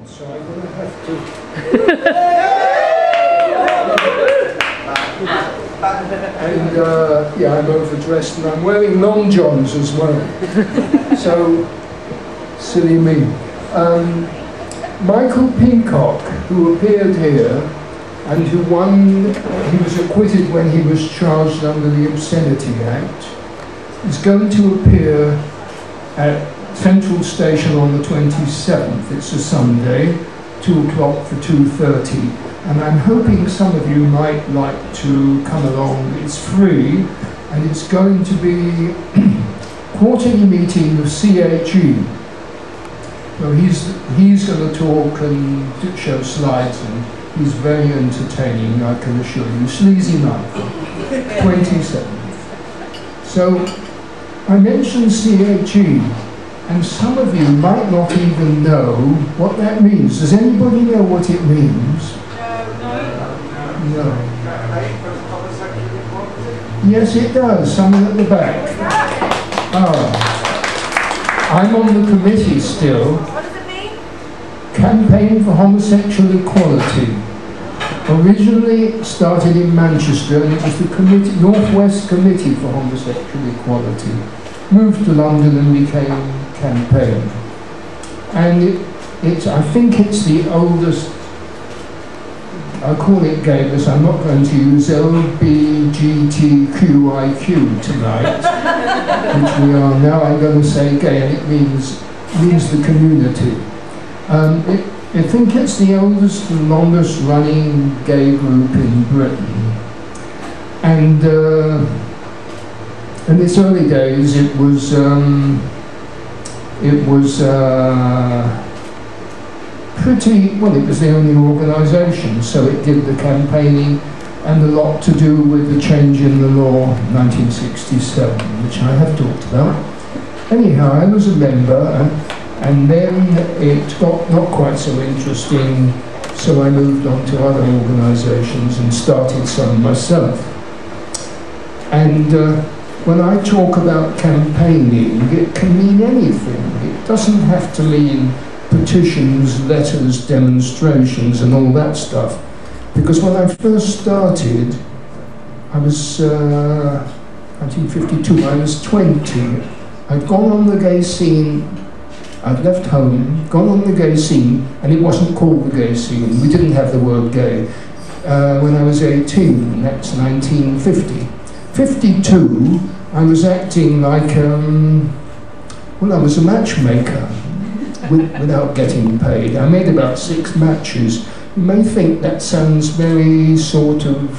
So I'm going to have to... and yeah, I'm overdressed and I'm wearing long johns as well. So, silly me. Michael Peacock, who appeared here and who won, he was acquitted when he was charged under the Obscenity Act, is going to appear at Central Station on the 27th. It's a Sunday, 2 o'clock for 2:30. And I'm hoping some of you might like to come along. It's free, and it's going to be quarterly meeting of CHE. So he's going to talk and show slides, and he's very entertaining, I can assure you. Sleazy Michael, 27th. So I mentioned CHE, and some of you might not even know what that means. Does anybody know what it means? No. Yes, it does. Someone at the back. Ah. I'm on the committee still. What does it mean? Campaign for Homosexual Equality. Originally started in Manchester, and it was the North West Committee for Homosexual Equality. Moved to London and became Campaign. And I think it's the oldest, I call it gay because I'm not going to use LBGTQIQ tonight, which we are now. I'm going to say gay, and it means the community. I think it's the oldest and longest running gay group in Britain. And in its early days, it was pretty, well, it was the only organisation, so it did the campaigning and a lot to do with the change in the law 1967, which I have talked about. Anyhow, I was a member, and then it got not quite so interesting, so I moved on to other organisations and started some myself. And when I talk about campaigning, it can mean anything. It doesn't have to mean petitions, letters, demonstrations and all that stuff. Because when I first started, I was 1952, I was 20. I'd gone on the gay scene, I'd left home, gone on the gay scene, and it wasn't called the gay scene, we didn't have the word gay, when I was 18, that's 1950. 52, I was acting like, well, I was a matchmaker. Without getting paid. I made about 6 matches. You may think that sounds very sort of...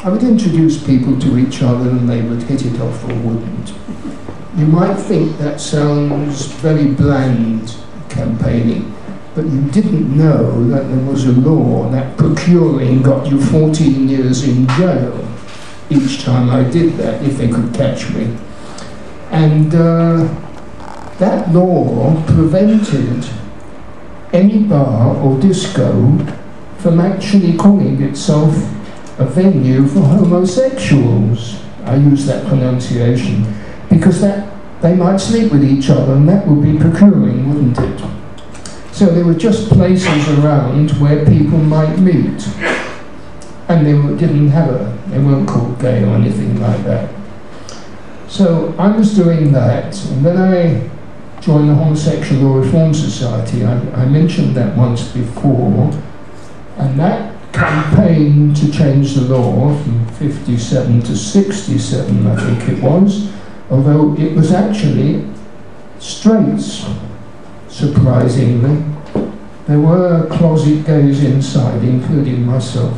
I would introduce people to each other and they would hit it off or wouldn't. You might think that sounds very bland, campaigning, but you didn't know that there was a law that procuring got you 14 years in jail each time I did that, if they could catch me. And that law prevented any bar or disco from actually calling itself a venue for homosexuals. I use that pronunciation because they might sleep with each other, and that would be procuring, wouldn't it? So there were just places around where people might meet, and they weren't called gay or anything like that. So I was doing that, and then I joined the Homosexual Law Reform Society. I mentioned that once before, and that campaign to change the law from 57 to 67, I think it was, although it was actually straights, surprisingly. There were closet gays inside, including myself.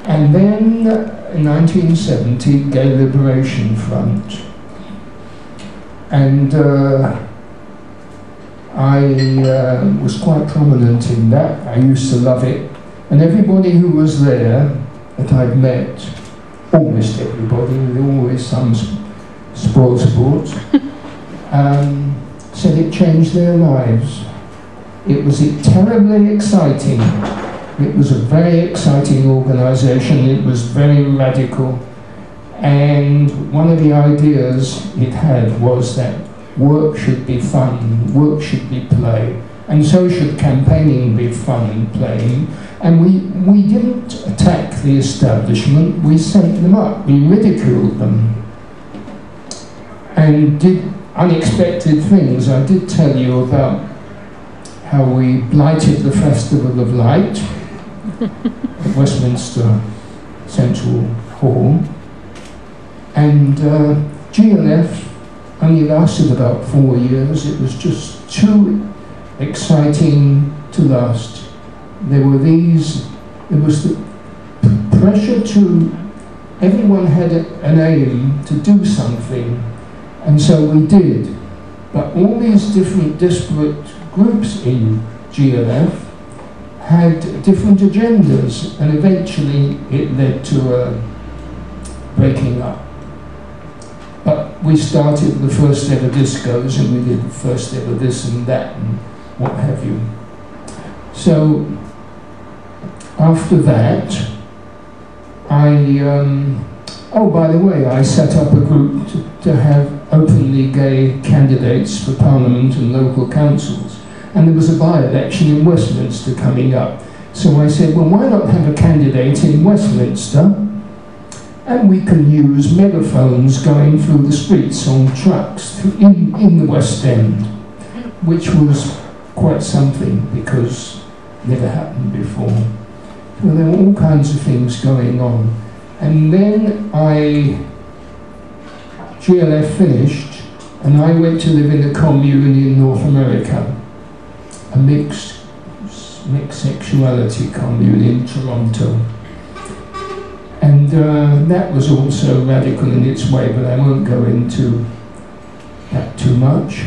And then in 1970, Gay Liberation Front. And I was quite prominent in that. I used to love it. And everybody who was there that I'd met, almost everybody, there were always some spoiled sports, said it changed their lives. It was terribly exciting. It was a very exciting organisation. It was very radical. And one of the ideas it had was that work should be fun, work should be play, And so should campaigning be fun and playing. And we didn't attack the establishment, we sent them up, we ridiculed them. And did unexpected things. I did tell you about how we blighted the Festival of Light at Westminster Central Hall. And GLF only lasted about 4 years. It was just too exciting to last. There was the pressure to, everyone had an aim to do something, and so we did. But all these different disparate groups in GLF had different agendas, and eventually it led to a breaking up. But we started the first ever discos, and we did the first ever this and that and what have you. So after that, oh, by the way, I set up a group to have openly gay candidates for Parliament and local councils. And there was a by-election in Westminster coming up. So I said, well, why not have a candidate in Westminster? And we can use megaphones going through the streets on trucks in the West End, which was quite something because it never happened before. So there were all kinds of things going on. And then GLF finished, and I went to live in a commune in North America, a mixed sexuality commune in Toronto. And that was also radical in its way, but I won't go into that too much.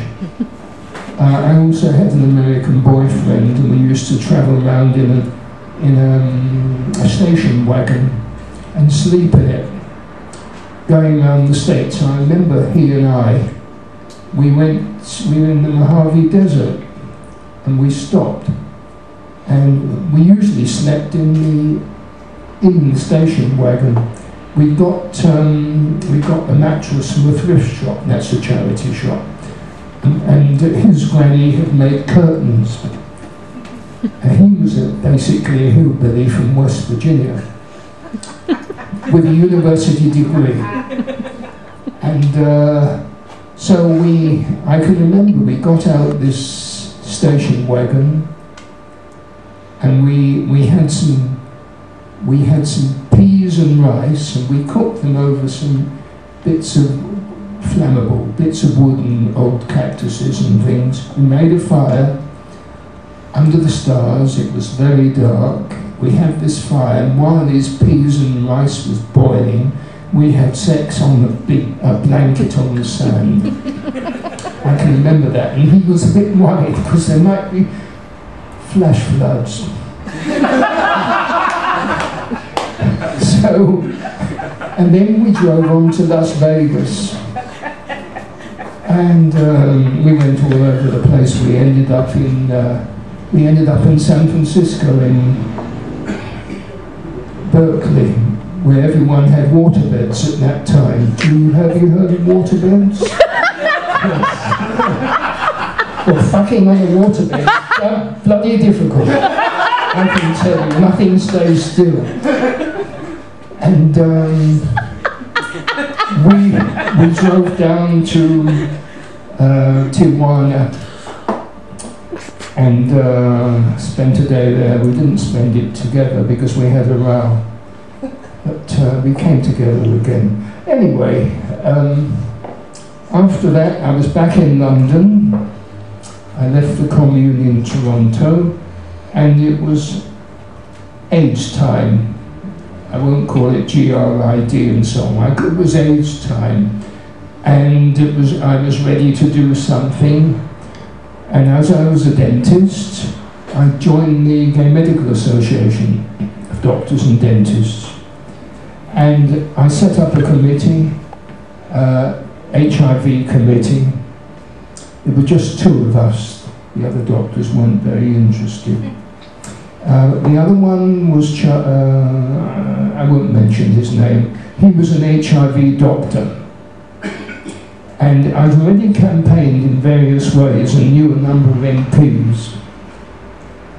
I also had an American boyfriend, and we used to travel around in a station wagon and sleep in it, going around the States. I remember he and I, we were in the Mojave Desert, and we stopped, and we usually slept in the station wagon. We got a mattress from a thrift shop. That's a charity shop, and his granny had made curtains. And he was basically a hillbilly from West Virginia with a university degree. And so I can remember we got out this station wagon, and we had some peas and rice, and we cooked them over some bits of flammable, bits of wood and old cactuses and things. We made a fire under the stars. It was very dark. We had this fire, and while these peas and rice was boiling, we had sex on a blanket on the sand. I can remember that, and he was a bit worried because there might be flash floods. So, and then we drove on to Las Vegas, and we went all over the place. We ended up in San Francisco, in Berkeley, where everyone had waterbeds at that time. Have you heard of waterbeds? Well, fucking on a waterbed, bloody difficult. I can tell you, nothing stays still. And we drove down to Tijuana and spent a day there. We didn't spend it together because we had a row, but we came together again. Anyway, after that I was back in London. I left the commune in Toronto, and it was AIDS time. I won't call it GRID and so on. It was AIDS time, and I was ready to do something. And as I was a dentist, I joined the Gay Medical Association of Doctors and Dentists, and I set up a committee, HIV committee. There were just two of us. The other doctors weren't very interested. The other one was, I won't mention his name. He was an HIV doctor. And I'd already campaigned in various ways and knew a number of MPs.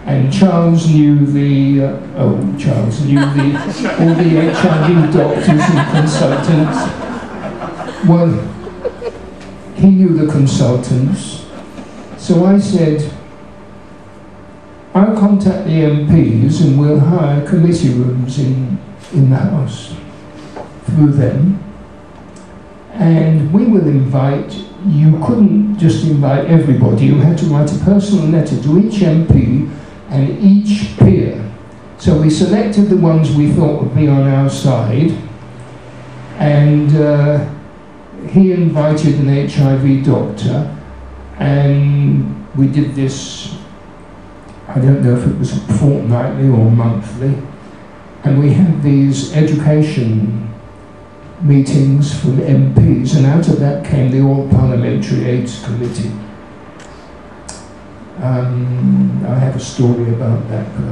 And Charles knew Charles knew all the HIV doctors and consultants. Well, he knew the consultants. So I said, I'll contact the MPs and we'll hire committee rooms in the House through them. And we will invite, you couldn't just invite everybody, you had to write a personal letter to each MP and each peer. So we selected the ones we thought would be on our side, and he invited an HIV doctor, and we did this, I don't know if it was fortnightly or monthly, and we had these education meetings from MPs, and out of that came the All-Parliamentary AIDS Committee. I have a story about that, but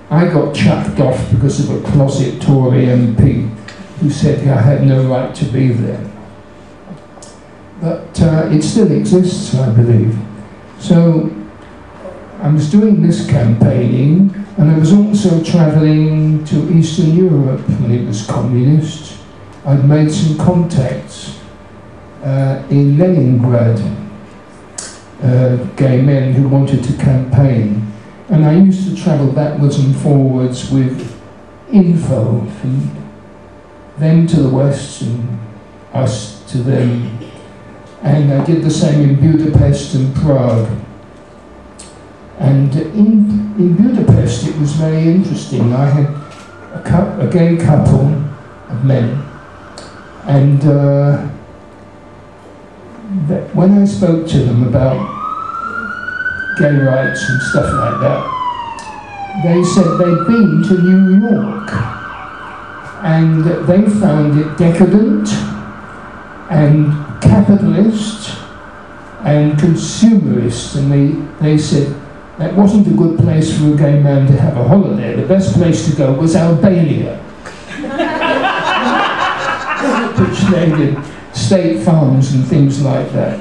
I got chucked off because of a closet Tory MP who said I had no right to be there. But it still exists, I believe. So I was doing this campaigning, and I was also travelling to Eastern Europe when it was communist. I'd made some contacts in Leningrad, gay men who wanted to campaign. And I used to travel backwards and forwards with info from them to the West and us to them. And I did the same in Budapest and Prague. And in Budapest it was very interesting. I had a gay couple of men, and when I spoke to them about gay rights and stuff like that, they said they'd been to New York and they found it decadent and capitalist and consumerist, and they said that wasn't a good place for a gay man to have a holiday. The best place to go was Albania, which they did state farms and things like that.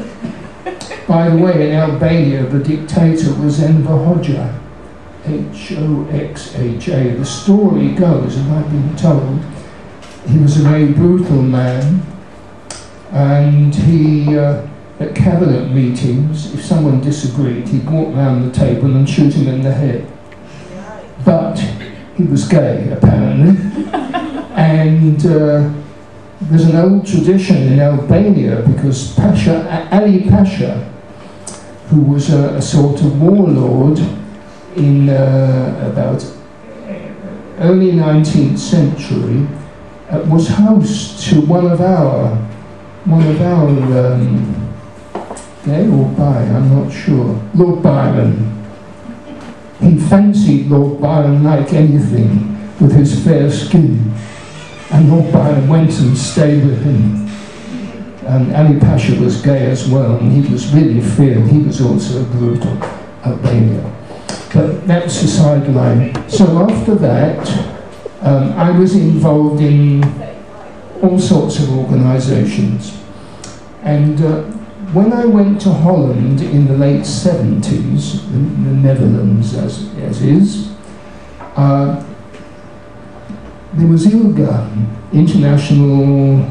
By the way, in Albania, the dictator was Enver Hoxha, Hoxha. The story goes, and I've been told, he was a very brutal man, and he, at cabinet meetings, if someone disagreed, he'd walk round the table and shoot him in the head. But he was gay, apparently, and there's an old tradition in Albania, because Ali Pasha, who was a sort of warlord in about early 19th century, was host to one of our gay or bi, I'm not sure, Lord Byron. He fancied Lord Byron like anything with his fair skin, and Lord Byron went and stayed with him. And Ali Pasha was gay as well, and he was really feared. He was also brutal, Albania. But that's a sideline. So after that, I was involved in all sorts of organisations. And when I went to Holland in the late 70s, the Netherlands as is, there was ILGA, International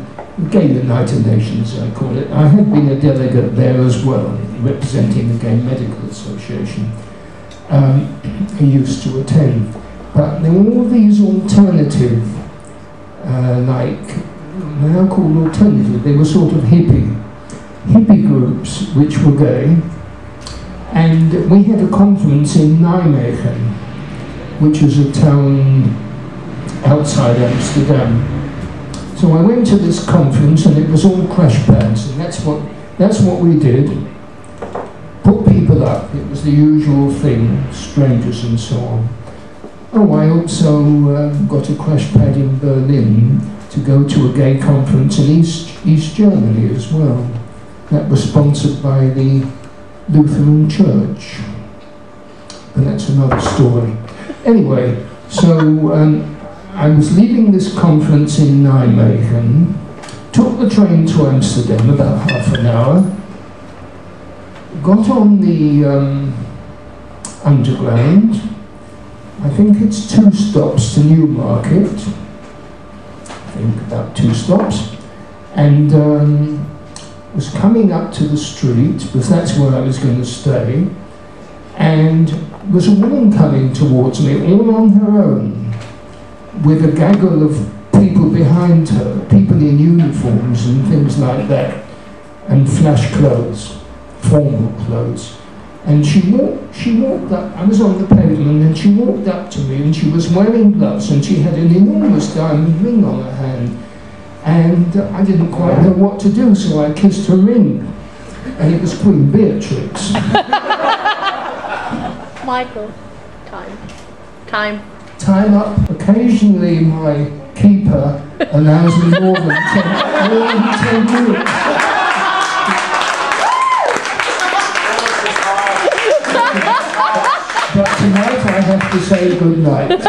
Gay United Nations, I call it. I had been a delegate there as well, representing the Gay Medical Association. I used to attend. But there were all these alternative, they're now called alternative, they were sort of hippie groups which were gay. And we had a conference in Nijmegen, which is a town outside Amsterdam. So I went to this conference, and it was all crash pads, and that's what we did. Put people up. It was the usual thing, strangers and so on. Oh, I also got a crash pad in Berlin to go to a gay conference in East Germany as well. That was sponsored by the Lutheran Church. But that's another story. Anyway, so I was leaving this conference in Nijmegen, took the train to Amsterdam, about half an hour, got on the underground. I think it's 2 stops to Newmarket. I think about 2 stops. And was coming up to the street, because that's where I was going to stay, and there was a woman coming towards me, all on her own, with a gaggle of people behind her, people in uniforms and things like that, and flash clothes, formal clothes. And she walked up, I was on the pavement, and she walked up to me, and she was wearing gloves, and she had an enormous diamond ring on her hand. And I didn't quite know what to do, so I kissed her ring. And it was Queen Beatrix. Michael, time up. Occasionally my keeper allows me more than 10 minutes. But tonight I have to say good night.